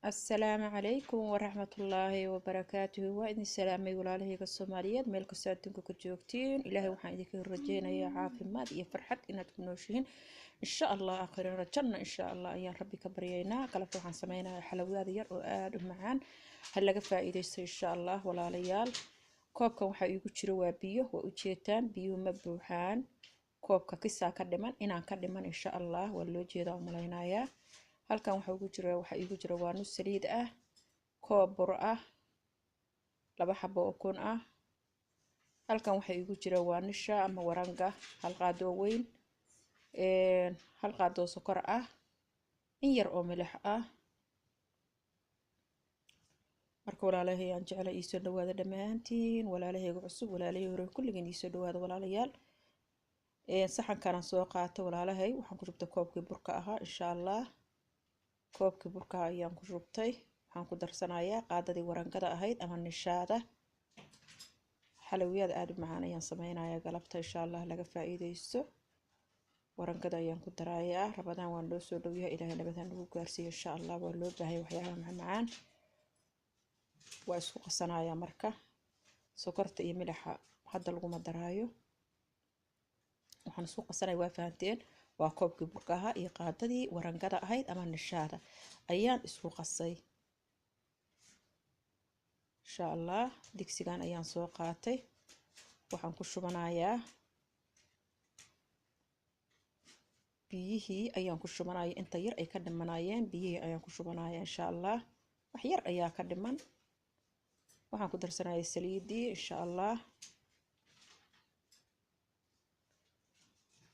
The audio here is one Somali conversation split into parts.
السلام عليكم ورحمة الله وبركاته وإذن السلام ولاله الصوماليات ملك سادنك كجوكتين إلهي وحان إذنك الرجين يا عافمات يا فرحت إن تكونوشين إن شاء الله آخر رجلنا إن شاء الله يا ربي كبرينا قلبتو عن سمينا حلويات ير وآد معان هل لقى فائدة إن شاء الله ولا ليال كوبكا وحا يقو جروا بيو وأجيتان بيو مبوحان كوبكا كسا كدمان إنا كدمان إن شاء الله واللو جيدا وملاينايا halkan waxa igu jira waa nus saliid ah koob bur ah laba xabo oo kun ah halkan waxa igu jira waa nisha ama waranga hal qaado weyn hal qaado sokor ah in yar oo milix ah marka walaalahay aan jeclay isoo dhawaada dhamaantiin walaalahayga cusub walaalahay hore kulligeen isoo dhawaada walaalayaal saxankan aan soo qaato walaalahay waxaan ku shubtay koobkii burka ahaa insha Allah koobkii burka ayaan ku shubtay waxaan ku darsanayaa qaadadii warangada ahayd ama nishaada xalawiyad aad u macaan ayaan sameynayaa galabta insha Allah laga faa'iideysto warangada ayaan ku darayaa rabadaan waan loo soo dhawiyaa ilaahay nabadaan ugu gaarsiiyo insha Allah waa loo baahay waxyaalaha macaan waa isku qasanayaa marka sokorta iyo milixa hadda lagu madaraayo waxaan isku qasanay waa fahanteen waa koobkii burka ahaa iyo qaadadii warangada ahayd ama nishaada ayaan isku qasay insha Allah digsigan ayaan soo qaatay waxaan ku shubanayaa biyihii ayaan ku shubanayaa inta yar ay ka dhimanayeen biyihii ayaan ku shubanayaa insha Allah wax yar ayaa ka dhiman waxaan ku darsanayaa saliidii insha Allah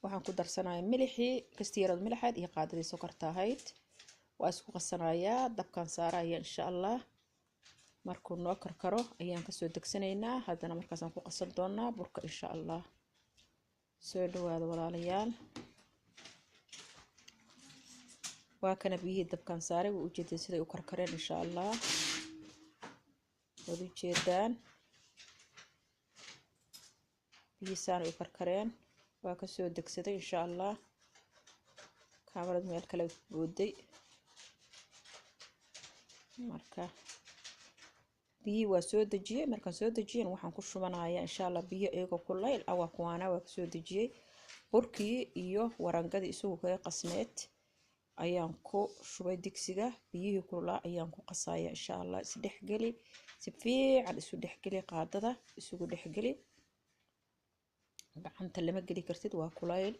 waxaan ku darsanayaa milixii kastiirad milixaad iyo qaadadii sokorta ahayd waa isku qasanayaa dabkan saaraya insha Allah markuu noo karkaro ayaan ka soo degsanaynaa haddana markaas aan ku qasan doonaa burka insha Allah soo dhawaada walaalayaal waa kana biyihii dabkan saaray oo ujeedin siday u karkareen insha Allah wada jeedaan biyisaan u karkareen waa ka soo degsaday insha Allah kaamirad meel kale booday marka biyi waa soo dajiyay markaan soo dajiyeen waxaan ku shubanayaa insha Allah biyo eego kuleyl awa kuwana waa ka soo dajiyay burkii iyo warangadii isugu ka qasneed ayaan ku shubay digsiga biyihii kulaa ayaan ku qasayaa insha Allah isdhexgali si fiican isu dhexgali qaadada isugu dhexgali gacanta lama gali kartid waa kuleyl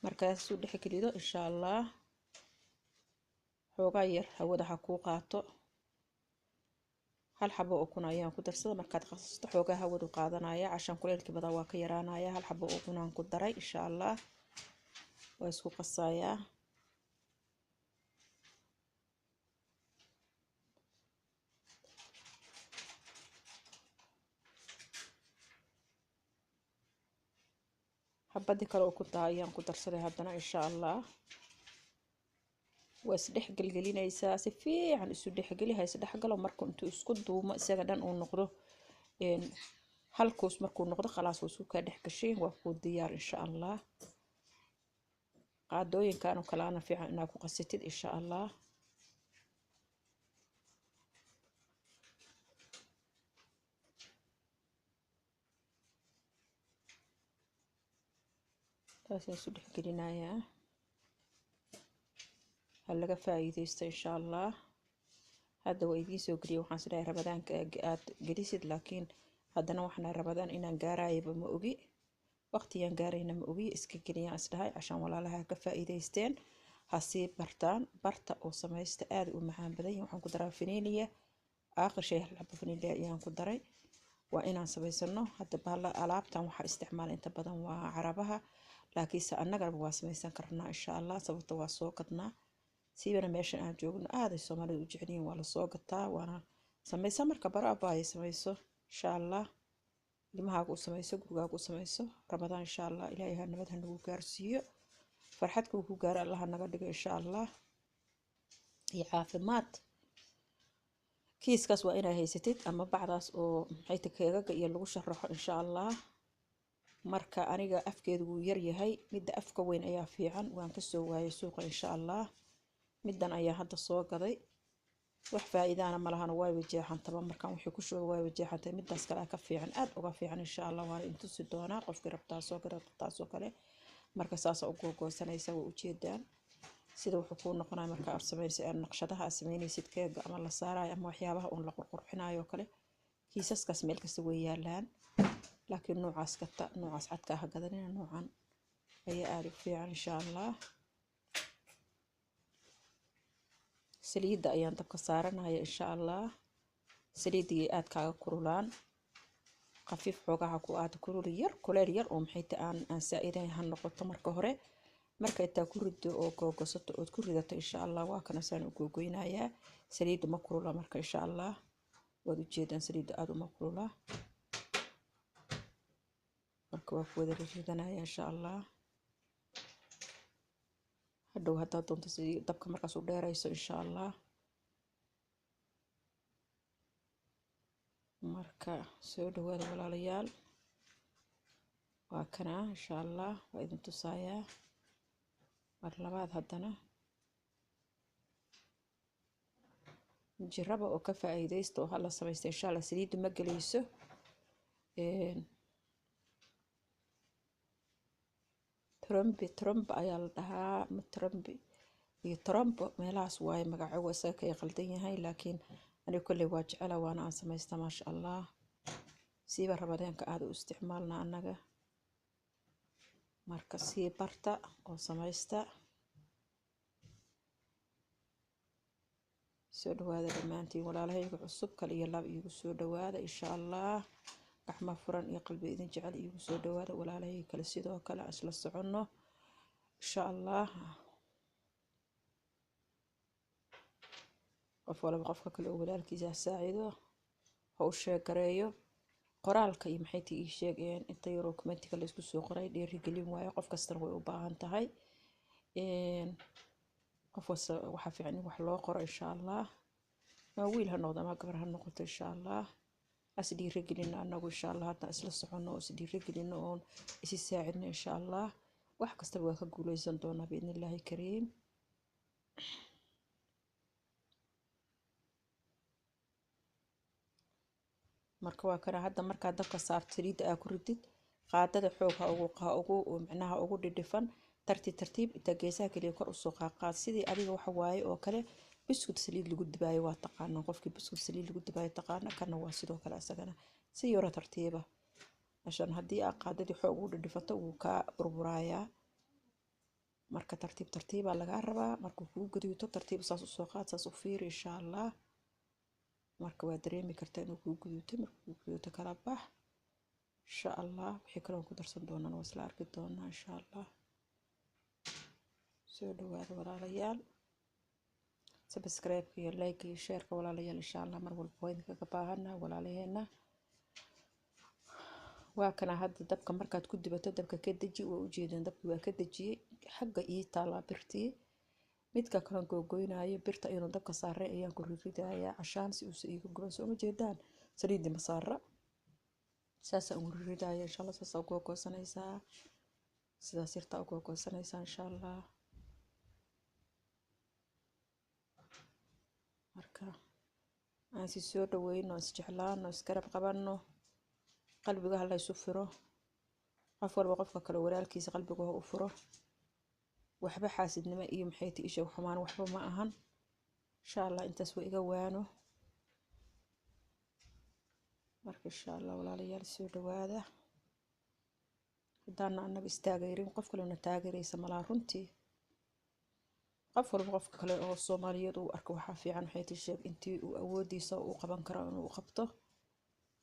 markaas uu dhexgalido insha Allah xoogaa yar hawada ha ku qaato hal xabo oo kun ayaan ku darsada markaad qasasto xoogaa hawadu qaadanaya cashan kuleylkii badan waa ka yaraanaya hal xabo oo kun aan ku daray insha Allah waa isku qasayaa حبدي kale oo ku taayaan ku darsaday haddana insha Allah waa isdhexgalgelinaysaa si fiican isu dhexgali hay isdhexgalo markuu intuu isku duumo isaga dhan uu noqdo halkoos markuu noqdo khalaas uu ka dhexgashay waa ku diyaar insha Allah qaadooyinkan oo kale ana fiican inaad ku qasatid insha Allah taasoo isu dhexgelinayaa hal laga faa'iideysto insha Allah hadda waa idiin soo geliyo waxaan sidaa rabadaanka aad gelisid laakiin haddana waxaan rabadaan inaan gaarayba ma ogi waqtiyan gaarayna ma ogi iska geliyaan isdhahay cashan walaalaha ka faa'iideysteen hasi bartaan barta oo sameeysta aad u macaan badan waxaan ku daraa vanilya aakhir shay hal xabo vanilya ayaan ku daray waa inaan sameysano hadda baala alaabtan waxa isticmaal inta badan waa carabaha laakiin annaga waa sameysan karnaa insha Allah sababta waa soo gadnaa siibana meeshan aan joogno aad ay Soomaalidu u jeceliin waa la soo gataa waana sameysan marka baraaba ay sameyso insha Allah ilmahaagu u sameyso gurigaagu u sameyso rabadaan insha Allah ilaahay nabad ha nagu gaarsiiyo farxad ku gaar Allah naga dhigo insha Allah iyo caafimaad kiiskas waa inay haysatid ama bacdaas oo maxay takeegaga iyo lagu sharaxo insha Allah marka aniga afkeedu wuu yar yahay midda afka weyn ayaa fiican waan ka soo waayay suuqa insha Allah middan ayaa hadda soo gaday wax faa'iidana ma lahan way wajeexantaba markaan wixii ku shubay way wajeexantay midaas kale ka fiican aad uga fiican insha Allah waan intusi doonaa qofkii rabtaa soo garato taasoo kale marka saas u googoosanaysa way u jeedaan sida wuxuu ku noqonaa marka aad sameynaysid naqshadaha aad sameynaysid keega ama la saarayo ama waxyaabaha uun la qurxinayo kale kiisaskaas meel kasta way yaalaan laakiin noocaas kata noocaas cadka ah gadanina noocan ayaa aad u fiican insha Allah saliidda ayaan dabka saaranaya insha Allah saliidii aad kaaga kurulaan qafiif xoogaha ku aad kulul yar kuleel yar oo maxay aan saa'idayn han noqoto marka hore marka inta ku rido oo googosato oo ku ridato insha Allah waa kana saan u googoynayaa saliidda ma kulula marka insha Allah wad u jeedaan saliidda aad uma kulula marka waa ku wada ridanaya insha Allah hadhow haddaad doonto saliid dabka markaas u dheerayso insha Allah marka soo dhawaada walaalayaal waa kana insha Allah waa idin tusayaa mar labaad haddana jiraba oo ka faa'iideysto oo hala samaysto insha Allah saliidda ma galayso trombe ayaa la dhahaa trombe iyo trombo meelahaas waaye magaco isaga ka qaldan yahay laakiin aniga kulli waa jecela waana aan samaysta ma sha Allah siiba rabadaanka aad u isticmaalna anaga marka sii barta oo samaysta soo dhawaada dhamaantiin walaalahayga cusub kale iyo lab igu soo dhawaada insha Allah gacmo furan iyo qalbi idin jecel igu soo dhawaada walaalahayga kale sidoo kale isla soconno insha Allah qof walba qofka kale oo walaalkiisa saacido oo sheekareeyo qoraalka iyo maxay tii sheegeen inta yaro commentiga la isku soo qoray dhiirigelin waayo qof kasta way u baahan tahay qof waxa fiican in wax loo qoro insha Allah ma wiil ha noqdo ama gabar ha noqoto insha Allah as dhiirigelin anagu insha Allah hadda isla socono oo dhiirigelin oo isi saacidno insha Allah wax kasta waa ka guuleysan doonaa biidnillaahi kariim marka waa kana hadda marka dabka saarto saliidda aad ku ridid qaadada xoog ha ugu macnaha ugu dhidhifan tartiib inta geesaha kaliya kor u soo qaad sidii adiga waxa waaye oo kale biskud saliid lagu dibaayo waa taqaana qofkii biskud saliid lagu dibaayo taqaana kana waa sidoo kale asagana si yaro tartiiba عشان هدي أقعد حقوق الدفتة وكبربرايا مركا ترتيب على جربة مركو كوجديو ترتيب ساس السوقات ساس وفير إن شاء الله مركا ودريمي كرتين وكوجديو تمر كوجديو تكربح إن شاء الله بحكرون كدر صندوقنا وصل أركضونا إن شاء الله سودو هذا ولا ريال سبسكرايب كي لايك كي شير ولا ريال إن شاء الله مربول بوين كباهنا ولا لهنا وكان هذا دبك مركات كنت بتدبك كدجي ووجيدن دبك وكدجي حق طالع برتي midka kalan gogoynaayo birta inuu dabka saaray ayaan ku riridaya cashaan si uu iigu guban soo jeedaan saliidii masaara saas aan riridaya insha Allah saas ugu goosanaysaa sidaas yarta ugu goosanaysaa insha Allah marka aan si soo dhaweyno isjeclaano iskarab qabano qalbiga hal isu firo qof walba qofka kale walaalkiisa qalbiga u furo waxba xaasidnimo iyo maxay tii isha xumaan waxba ma ahan insha Allah intaas way iga waano marka insha Allah walaalayaal soo dhawaada hadana annaga istaageerin qof kale oo taageeraysa malaha runtii qof walba qofka kale oo Soomaaliyeed uu arko waxa fiican maxay tii sheeg intii uu awoodiisa uu qaban karo inuu qabto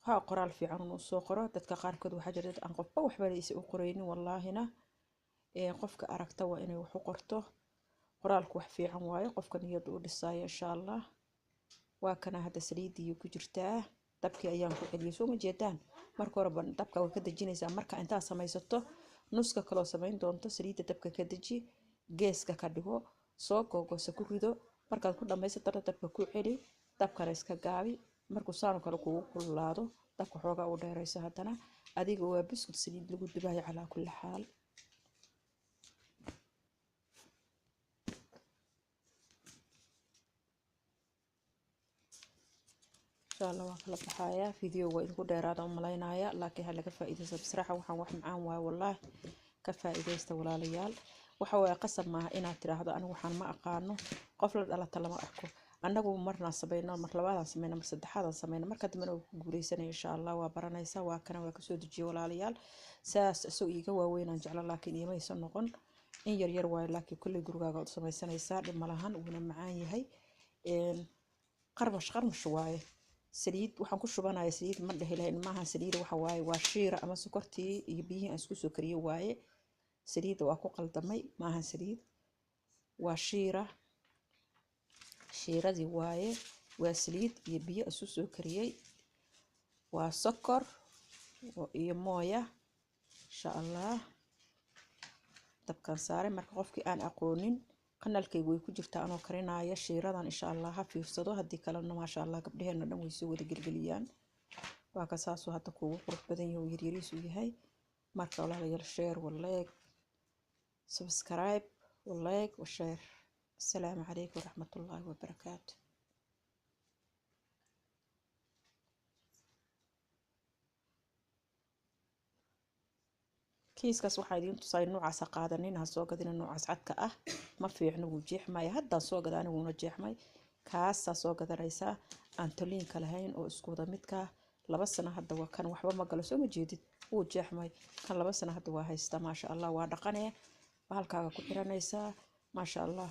waxa qoraal fiican uu soo qoro dadka qaarkood waxa jirta aan qofba waxba u qoreynin wallaahina qofka aragta waa inay wax u qorto qoraalku wax fiican waayo qofka niyad u dhisay insha Allah waa kana hada saliidii ku jirtaa dabkii ayaan ku celiyay soo ma jeedaan marka hore dabka way ka dajinaysaa marka inta samaysato nuska kale oo samayn doonto saliida dabka ka daji geeska ka dhigo soo googosa ku rido markaad ku dhamaysato dabka ku celi dabka iska gaabi markuu saan kale ku kululaado dabka xooga u dheeraysa hadana adiga waa biskud saliid lagu dibaayo ala kulli xaal insha Allah waan kala baxayaa video waa idinku dheeraada u malaynaya laakiin ha laga faa'iideysto bisraxa waxaan wax macaan waay wallahi ka faa'iideysta walaalayaal waxa way qasab maaha inaad tiraahdo anigu waxaan ma aqaano qof la dhalata lama arko annagu marna sameeyno mar labaad sameeyno mar saddexaad sameeyno marka dambena ku guuleysanay insha Allah waa baranaysa waa kana waa ka soo dejiyo walaalayaal saas soo iiga waaweynaan jeclaan laakiin iimaysan noqon in yar yar waay laakiin kulli gurigaaga u samaysanaysaa dhib malahan uuna macaan yahay qarmash waaye saliid waxaan ku shubanayaa saliid ma dhahilayn maaha saliid waxa waaye waa shiira ama sokortii iyo biyihii aan isku soo kariyay waaye saliid waa ku qaldamay maaha saliid waa shiiradii waaye waa saliid iyo biyo isku soo kariyay waa sokor iyo mooya insha Allah dabkan saaray marka qofkii aan aqoonin kanaalkaygu way ku jirtaa anoo karinaya shiiradan insha Allah ha fiirsado hadii kalena ma sha Allah gabdhaheena dhan way soo wada gelgeliyaan waa ka saasoo hadda kuugu qurux badan yahay yaryariis u yahay marka walaalayaal share like subscribe like wa share السلام عليكم ورحمة الله وبركاته kiiskaas waxaa idin tusay noocaas qaadanin ha soo gadina noocaas cadka ah ma fiicno wuu jeexmay hadda soo gad aniguna jeexmay kaas soo gadanaysa aan toliinka lahayn oo isku wada midka 2 sano hadda waa kan waxba ma galo soo ma jeedid wuu jeexmay kan 2 sano hadda waa haysta ma sha Allah waa dhaqanee bahalkaaga ku xiranaysa ma sha Allah